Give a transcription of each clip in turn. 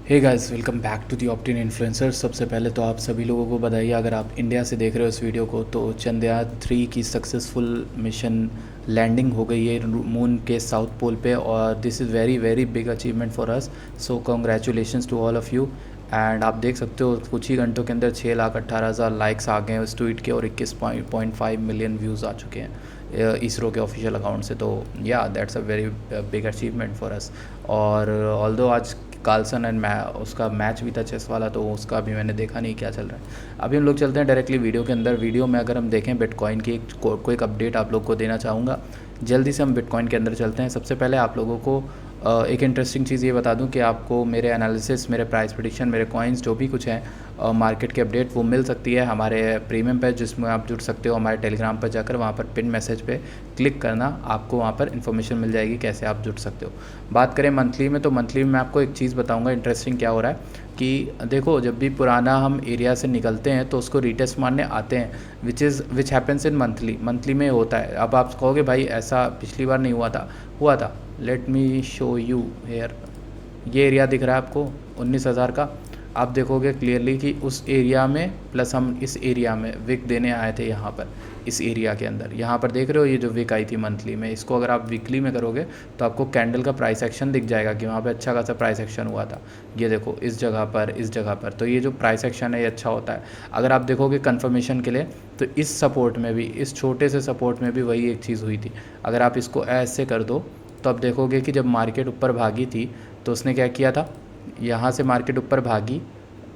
Hey guys, welcome back to the Optin Influencer. सबसे पहले तो आप सभी लोगों को बधाई अगर आप इंडिया से देख रहे हो इस वीडियो को। तो चंद्रयान 3 की सक्सेसफुल मिशन लैंडिंग हो गई है मून के साउथ पोल पे, और this is very very big achievement for us. So congratulations to all of you. And आप देख सकते हो कुछ ही घंटों के अंदर 6,18,000 लाइक्स आ गए हैं उस ट्वीट के, और 21.5 मिलियन व्यूज़ आ चुके हैं इसरो के ऑफिशियल अकाउंट से। तो या that's a very big achievement for अस। और ऑल्दो आज कार्लसन एंड उसका मैच भी था चेस वाला, तो उसका भी मैंने देखा नहीं क्या चल रहा है। अभी हम लोग चलते हैं डायरेक्टली वीडियो के अंदर। वीडियो में अगर हम देखें बिटकॉइन की एक अपडेट आप लोग को देना चाहूँगा। जल्दी से हम बिटकॉइन के अंदर चलते हैं। सबसे पहले आप लोगों को एक इंटरेस्टिंग चीज़ ये बता दूं कि आपको मेरे एनालिसिस, मेरे प्राइस प्रेडिक्शन, मेरे कॉइन्स जो भी कुछ है मार्केट की अपडेट वो मिल सकती है हमारे प्रीमियम पे, जिसमें आप जुड़ सकते हो हमारे टेलीग्राम पर जाकर। वहाँ पर पिन मैसेज पे क्लिक करना, आपको वहाँ पर इन्फॉर्मेशन मिल जाएगी कैसे आप जुड़ सकते हो। बात करें मंथली में, तो मंथली में मैं आपको एक चीज़ बताऊँगा इंटरेस्टिंग क्या हो रहा है कि देखो, जब भी पुराना हम एरिया से निकलते हैं तो उसको रीटेस्ट मारने आते हैं, विच हैपन्स इन मंथली में होता है। अब आप कहोगे भाई ऐसा पिछली बार नहीं हुआ था। Let me show you here. ये एरिया दिख रहा है आपको 19,000 का। आप देखोगे क्लियरली कि उस एरिया में प्लस हम इस एरिया में विक देने आए थे यहाँ पर, इस एरिया के अंदर। यहाँ पर देख रहे हो ये जो विक आई थी मंथली में, इसको अगर आप वीकली में करोगे तो आपको कैंडल का प्राइस एक्शन दिख जाएगा कि वहाँ पे अच्छा खासा प्राइस एक्शन हुआ था। ये देखो इस जगह पर, इस जगह पर। तो ये जो प्राइस एक्शन है ये अच्छा होता है। अगर आप देखोगे कन्फर्मेशन के लिए, तो इस सपोर्ट में भी, इस छोटे से सपोर्ट में भी वही एक चीज़ हुई थी। अगर आप इसको ऐसे कर दो तो आप देखोगे कि जब मार्केट ऊपर भागी थी तो उसने क्या किया था, यहाँ से मार्केट ऊपर भागी,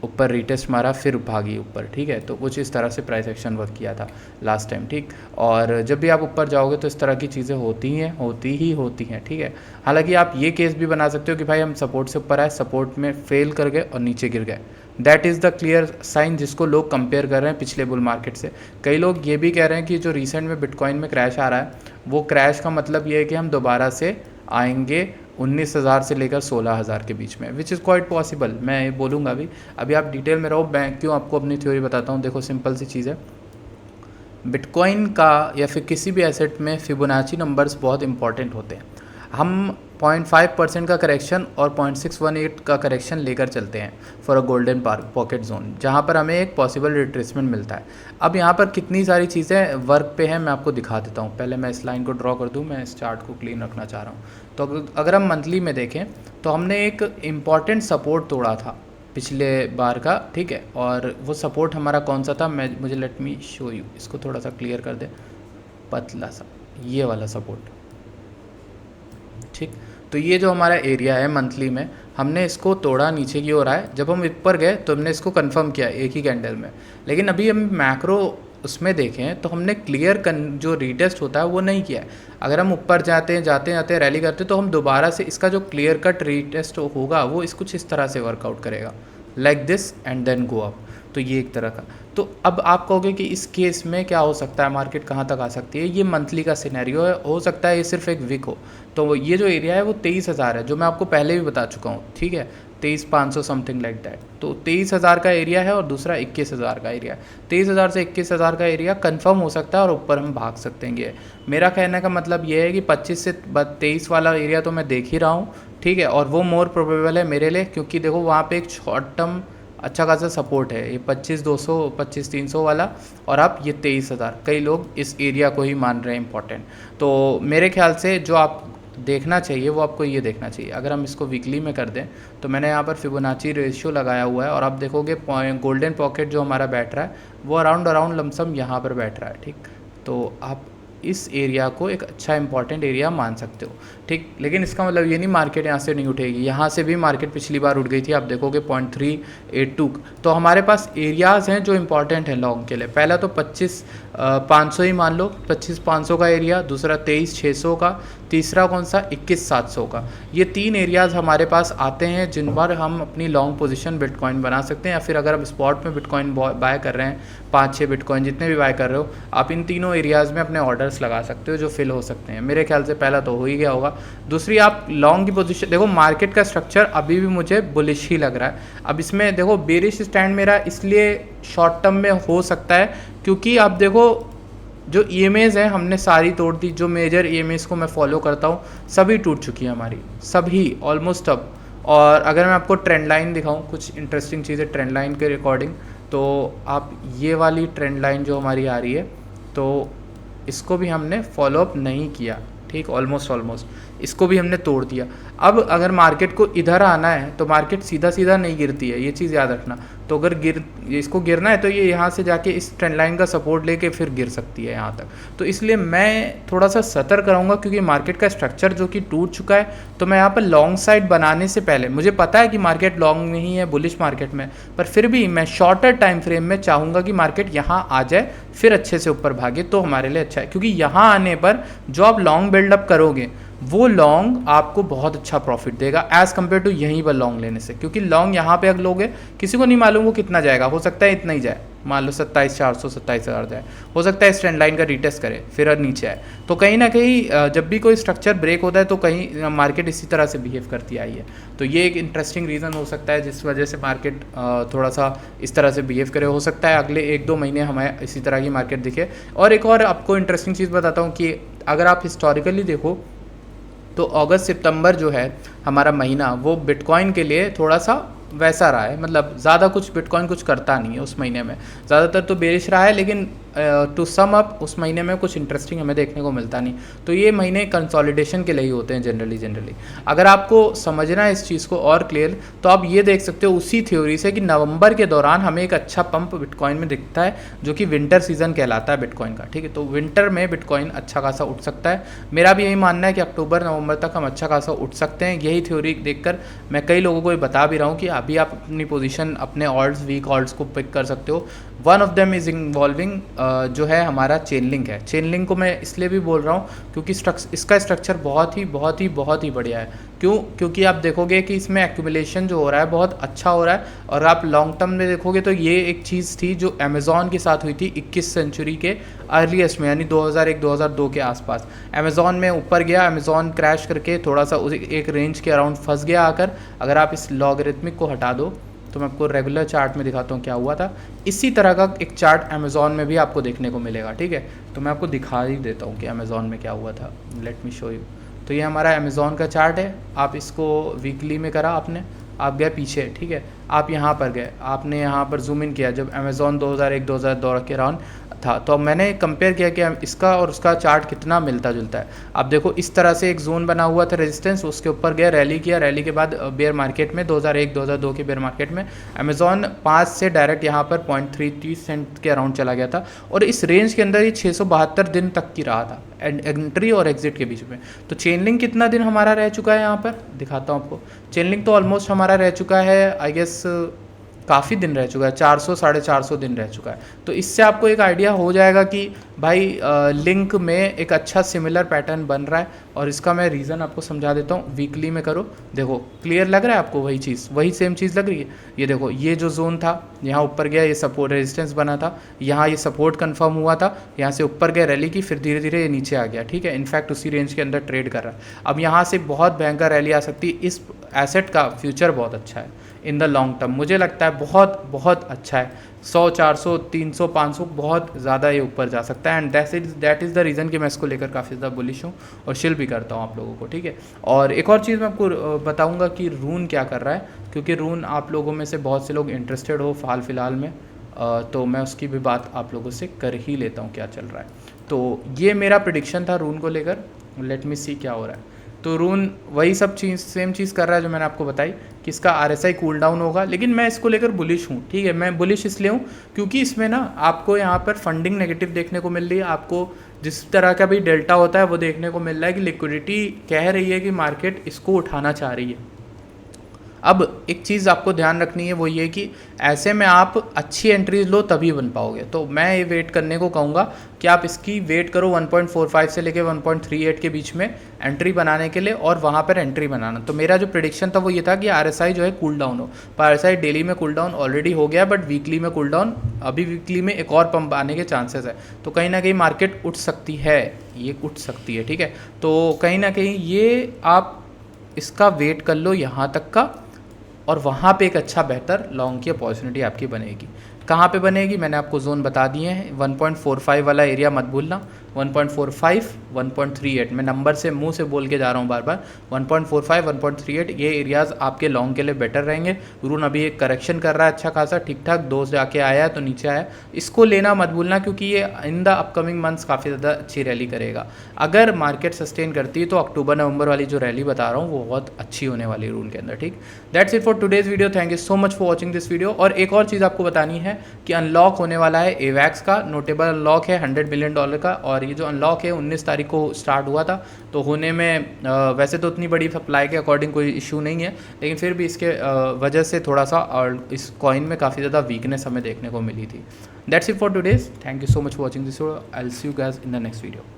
ऊपर रीटेस्ट मारा, फिर भागी ऊपर। ठीक है, तो कुछ इस तरह से प्राइस एक्शन वर्क किया था लास्ट टाइम। ठीक, और जब भी आप ऊपर जाओगे तो इस तरह की चीज़ें होती हैं। ठीक है, हालांकि आप ये केस भी बना सकते हो कि भाई हम सपोर्ट से ऊपर आए, सपोर्ट में फेल कर गए और नीचे गिर गए। That is the clear sign जिसको लोग कंपेयर कर रहे हैं पिछले बुल मार्केट से। कई लोग ये भी कह रहे हैं कि जो रिसेंट में बिटकॉइन में क्रैश आ रहा है, वो क्रैश का मतलब ये है कि हम दोबारा से आएंगे 19,000 से लेकर 16,000 के बीच में, विच इज़ क्वाइट पॉसिबल। मैं ये बोलूँगा अभी आप डिटेल में रहो। मैं क्यों आपको अपनी थ्योरी बताता हूँ। देखो सिंपल सी चीज़ है, बिटकॉइन का या फिर किसी भी एसेट में फिबोनाची नंबर्स बहुत इंपॉर्टेंट होते हैं। हम 0.5% का करेक्शन और 0.618 का करेक्शन लेकर चलते हैं for a golden pocket zone, जहाँ पर हमें एक पॉसिबल रिट्रेसमेंट मिलता है। अब यहाँ पर कितनी सारी चीज़ें वर्क पे हैं मैं आपको दिखा देता हूँ। पहले मैं इस लाइन को ड्रॉ कर दूँ, मैं इस चार्ट को क्लीन रखना चाह रहा हूँ। तो अगर हम मंथली में देखें तो हमने एक इम्पॉर्टेंट सपोर्ट तोड़ा था पिछले बार का। ठीक है, और वो सपोर्ट हमारा कौन सा था, मुझे लेट मी शो यू। इसको थोड़ा सा क्लियर कर दे, पतला सा, ये वाला सपोर्ट। ठीक, तो ये जो हमारा एरिया है मंथली में, हमने इसको तोड़ा, नीचे की ओर आए। जब हम ऊपर गए तो हमने इसको कंफर्म किया एक ही कैंडल में। लेकिन अभी हम मैक्रो उसमें देखें तो हमने क्लियर जो रीटेस्ट होता है वो नहीं किया है। अगर हम ऊपर जाते रैली करते तो हम दोबारा से इसका जो क्लियर कट रीटेस्ट होगा वो कुछ इस तरह से वर्कआउट करेगा, like this and then go up. तो ये एक तरह का। तो अब आप कहोगे कि इस केस में क्या हो सकता है, मार्केट कहाँ तक आ सकती है। ये मंथली का सिनेरियो है, हो सकता है ये सिर्फ एक वीक हो। तो ये जो एरिया है वो 23,000 है, जो मैं आपको पहले भी बता चुका हूँ। ठीक है, 23,500 समथिंग लाइक दैट। तो 23,000 का एरिया है और दूसरा 21,000 का एरिया है। 23,000 से 21,000 का एरिया कंफर्म हो सकता है और ऊपर हम भाग सकते हैं। ये मेरा कहने का मतलब ये है कि 25 से 23 वाला एरिया तो मैं देख ही रहा हूँ। ठीक है, और वो मोर प्रोबेबल है मेरे लिए, क्योंकि देखो वहाँ पे एक शॉर्ट टर्म अच्छा खासा सपोर्ट है, ये 25,200 25,300 वाला, और आप ये 23,000। कई लोग इस एरिया को ही मान रहे हैं इंपॉर्टेंट। तो मेरे ख्याल से जो आप देखना चाहिए वो आपको ये देखना चाहिए। अगर हम इसको वीकली में कर दें तो मैंने यहाँ पर फिबोनाची रेशियो लगाया हुआ है, और आप देखोगे गोल्डन पॉकेट जो हमारा बैठ रहा है वो अराउंड लमसम यहाँ पर बैठ रहा है। ठीक, तो आप इस एरिया को एक अच्छा इंपॉर्टेंट एरिया मान सकते हो। ठीक, लेकिन इसका मतलब ये नहीं मार्केट यहाँ से नहीं उठेगी। यहाँ से भी मार्केट पिछली बार उठ गई थी, आप देखोगे 0.382। तो हमारे पास एरियाज़ हैं जो इंपॉर्टेंट हैं लॉन्ग के लिए। पहला तो 25,500 ही मान लो, 25,500 का एरिया, दूसरा 23,600 का, तीसरा कौन सा 21,700 का। ये 3 एरियाज़ हमारे पास आते हैं जिन पर हम अपनी लॉन्ग पोजीशन बिटकॉइन बना सकते हैं। या फिर अगर आप स्पॉट में बिटकॉइन बाय कर रहे हैं, 5-6 बिटकॉइन जितने भी बाय कर रहे हो, आप इन तीनों एरियाज़ में अपने ऑर्डर्स लगा सकते हो जो फिल हो सकते हैं। मेरे ख्याल से पहला तो हो ही गया होगा। दूसरी, आप लॉन्ग की पोजीशन देखो, मार्केट का स्ट्रक्चर अभी भी मुझे बुलिश ही लग रहा है। अब इसमें देखो बेरिश स्टैंड मेरा इसलिए शॉर्ट टर्म में हो सकता है क्योंकि आप देखो जो ईएमएस हैं हमने सारी तोड़ दी। जो मेजर ईएमएस को मैं फॉलो करता हूँ सभी टूट चुकी है हमारी, सभी ऑलमोस्ट। अब और अगर मैं आपको ट्रेंड लाइन दिखाऊँ, कुछ इंटरेस्टिंग चीज़ें ट्रेंड लाइन के रिकॉर्डिंग, तो आप ये वाली ट्रेंड लाइन जो हमारी आ रही है, तो इसको भी हमने फॉलोअप नहीं किया, ठीक, ऑलमोस्ट इसको भी हमने तोड़ दिया। अब अगर मार्केट को इधर आना है तो मार्केट सीधा सीधा नहीं गिरती है, ये चीज़ याद रखना। तो अगर इसको गिरना है तो ये यहाँ से जाके इस ट्रेंड लाइन का सपोर्ट लेके फिर गिर सकती है यहाँ तक। तो इसलिए मैं थोड़ा सा सतर्क रहूँगा, क्योंकि मार्केट का स्ट्रक्चर जो कि टूट चुका है, तो मैं यहाँ पर लॉन्ग साइड बनाने से पहले, मुझे पता है कि मार्केट लॉन्ग नहीं है, बुलिश मार्केट में, पर फिर भी मैं शॉर्टर टाइम फ्रेम में चाहूँगा कि मार्केट यहाँ आ जाए, फिर अच्छे से ऊपर भागे, तो हमारे लिए अच्छा है। क्योंकि यहाँ आने पर जो आप लॉन्ग बिल्डअप करोगे वो लॉन्ग आपको बहुत अच्छा प्रॉफिट देगा एज़ कम्पेयर टू यहीं पर लॉन्ग लेने से। क्योंकि लॉन्ग यहाँ पे अगर लोगे, किसी को नहीं मालूम वो कितना जाएगा, हो सकता है इतना ही जाए, मान लो 27,400 27,000 जाए, हो सकता है इस ट्रेंड लाइन का रीटेस्ट करे फिर नीचे आए। तो कहीं ना कहीं जब भी कोई स्ट्रक्चर ब्रेक होता है तो कहीं मार्केट इसी तरह से बिहेव करती आई है। तो ये एक इंटरेस्टिंग रीज़न हो सकता है जिस वजह से मार्केट थोड़ा सा इस तरह से बिहेव करे। हो सकता है अगले 1-2 महीने हमें इसी तरह की मार्केट दिखे। और एक और आपको इंटरेस्टिंग चीज़ बताता हूँ कि अगर आप हिस्टोरिकली देखो तो अगस्त सितंबर जो है हमारा महीना, वो बिटकॉइन के लिए थोड़ा सा वैसा रहा है, मतलब ज़्यादा कुछ बिटकॉइन कुछ करता नहीं है उस महीने में, ज़्यादातर तो बेरिश रहा है, लेकिन टू सम अप उस महीने में कुछ इंटरेस्टिंग हमें देखने को मिलता नहीं। तो ये महीने कंसोलिडेशन के लिए ही होते हैं जनरली। अगर आपको समझना है इस चीज़ को और क्लियर, तो आप ये देख सकते हो उसी थ्योरी से कि नवंबर के दौरान हमें एक अच्छा पंप बिटकॉइन में दिखता है, जो कि विंटर सीजन कहलाता है बिटकॉइन का, ठीक है। तो विंटर में बिटकॉइन अच्छा खासा उठ सकता है। मेरा भी यही मानना है कि अक्टूबर नवंबर तक हम अच्छा खासा उठ सकते हैं। यही थ्योरी देखकर मैं कई लोगों को ये बता भी रहा हूँ कि अभी आप अपनी पोजीशन, अपने ऑल्ट्स, वीक ऑल्ट्स को पिक कर सकते हो। One of them is involving जो है हमारा चेन लिंक है। चेन लिंक को मैं इसलिए भी बोल रहा हूँ क्योंकि इसका स्ट्रक्चर बहुत ही बढ़िया है। क्योंकि आप देखोगे कि इसमें एक्यूमुलेशन जो हो रहा है बहुत अच्छा हो रहा है। और आप लॉन्ग टर्म में देखोगे तो ये एक चीज़ थी जो अमेज़ॉन के साथ हुई थी 21 सेंचुरी के अर्लीस्ट में, यानी 2001-2002 के आसपास। अमेज़ॉन में ऊपर गया, अमेज़ॉन क्रैश करके थोड़ा सा एक रेंज के अराउंड फंस गया आकर। अगर आप इस लॉगरिथमिक को हटा दो तो मैं आपको रेगुलर चार्ट में दिखाता हूँ क्या हुआ था। इसी तरह का एक चार्ट अमेज़ॉन में भी आपको देखने को मिलेगा, ठीक है। तो मैं आपको दिखा ही देता हूँ कि अमेज़ॉन में क्या हुआ था। Let me show you. तो ये हमारा अमेज़ॉन का चार्ट है। आप इसको वीकली में करा आपने, आप गए पीछे, ठीक है। आप यहाँ पर गए, आपने यहाँ पर जूम इन किया जब अमेज़ॉन 2001-2002 के अराउंड था। तो मैंने कंपेयर किया कि इसका और उसका चार्ट कितना मिलता जुलता है। आप देखो इस तरह से एक जोन बना हुआ था रेजिस्टेंस, उसके ऊपर गया, रैली किया, रैली के बाद बेयर मार्केट में 2001-2002 के बेयर मार्केट में अमेज़ॉन 5 से डायरेक्ट यहाँ पर 0.33 सेंट के अराउंड चला गया था। और इस रेंज के अंदर ये 672 दिन तक की रहा था एंट्री और एग्जिट के बीच में। तो चेन लिंक कितना दिन हमारा रह चुका है, यहाँ पर दिखाता हूँ आपको। चेन लिंक तो ऑलमोस्ट हमारा रह चुका है, आई गेस काफ़ी दिन रह चुका है, 400-450 दिन रह चुका है। तो इससे आपको एक आइडिया हो जाएगा कि भाई लिंक में एक अच्छा सिमिलर पैटर्न बन रहा है। और इसका मैं रीज़न आपको समझा देता हूँ। वीकली में करो, देखो क्लियर लग रहा है आपको, वही चीज़, वही सेम चीज़ लग रही है। ये देखो, ये जो जोन था यहाँ ऊपर गया, ये सपोर्ट रेजिस्टेंस बना था, यहाँ ये सपोर्ट कंफर्म हुआ था, यहाँ से ऊपर गया, रैली की, फिर धीरे धीरे ये नीचे आ गया, ठीक है। इनफैक्ट उसी रेंज के अंदर ट्रेड कर रहा है। अब यहाँ से बहुत भयंकर रैली आ सकती है। इस एसेट का फ्यूचर बहुत अच्छा है इन द लॉन्ग टर्म, मुझे लगता है बहुत अच्छा है। 100, 400, 300, 500 बहुत ज़्यादा ये ऊपर जा सकता है। And that is the reason कि मैं इसको लेकर काफ़ी ज़्यादा बुलिश हूँ और शिल भी करता हूँ आप लोगों को, ठीक है। और एक और चीज़ मैं आपको बताऊँगा कि रून क्या कर रहा है, क्योंकि रून आप लोगों में से बहुत से लोग इंटरेस्टेड हो हाल फिलहाल में, तो मैं उसकी भी बात आप लोगों से कर ही लेता हूँ क्या चल रहा है। तो ये मेरा प्रेडिक्शन था रून को लेकर। लेट मी सी क्या हो रहा है। तो रून वही सब चीज़, सेम चीज़ कर रहा है जो मैंने आपको बताई कि इसका RSI कूल डाउन होगा। लेकिन मैं इसको लेकर बुलिश हूँ, ठीक है। मैं बुलिश इसलिए हूँ क्योंकि इसमें ना आपको यहाँ पर फंडिंग नेगेटिव देखने को मिल रही है। आपको जिस तरह का भी डेल्टा होता है वो देखने को मिल रहा है कि लिक्विडिटी कह रही है कि मार्केट इसको उठाना चाह रही है। अब एक चीज़ आपको ध्यान रखनी है, वो ये कि ऐसे में आप अच्छी एंट्रीज लो तभी बन पाओगे। तो मैं ये वेट करने को कहूँगा कि आप इसकी वेट करो 1.45 से लेकर 1.38 के बीच में एंट्री बनाने के लिए, और वहाँ पर एंट्री बनाना। तो मेरा जो प्रेडिक्शन था वो ये था कि RSI जो है कूल डाउन हो। पर RSI डेली में कूल डाउन ऑलरेडी हो गया, बट वीकली में कूल डाउन, अभी वीकली में एक और पंप आने के चांसेस है। तो कहीं ना कहीं मार्केट उठ सकती है, ये उठ सकती है, ठीक है। तो कहीं ना कहीं ये आप इसका वेट कर लो यहाँ तक का, और वहाँ पे एक अच्छा बेहतर लॉन्ग की अपॉर्चुनिटी आपकी बनेगी। कहाँ पे बनेगी मैंने आपको जोन बता दिए हैं, 1.45 वाला एरिया मत भूलना, 1.45, 1.38, मैं नंबर से मुंह से बोल के जा रहा हूँ बार बार, 1.45, 1.38 ये एरियाज़ आपके लॉन्ग के लिए बेटर रहेंगे। रून अभी एक करेक्शन कर रहा है अच्छा खासा, ठीक ठाक 2 जाके आया है तो नीचे आया, इसको लेना मत भूलना क्योंकि ये इन द अपकमिंग मंथ्स काफ़ी ज़्यादा अच्छी रैली करेगा। अगर मार्केट सस्टेन करती है तो अक्टूबर नवंबर वाली जो रैली बता रहा हूँ वो बहुत अच्छी होने वाली है रून के अंदर, ठीक। That's it for today's video, thank you so much for watching this video. और एक और चीज़ आपको बतानी है कि अनलॉक होने वाला है एवैक्स का, नोटेबल अनलॉक है $100 बिलियन का, और ये जो अनलॉक है 19 तारीख को स्टार्ट हुआ था, तो होने में वैसे तो उतनी बड़ी सप्लाई के अकॉर्डिंग कोई इशू नहीं है, लेकिन फिर भी इसके वजह से थोड़ा सा और इस कॉइन में काफ़ी ज़्यादा वीकनेस हमें देखने को मिली थी। That's it for today's, thank you so much for watching this video, I will see you guys in the next video.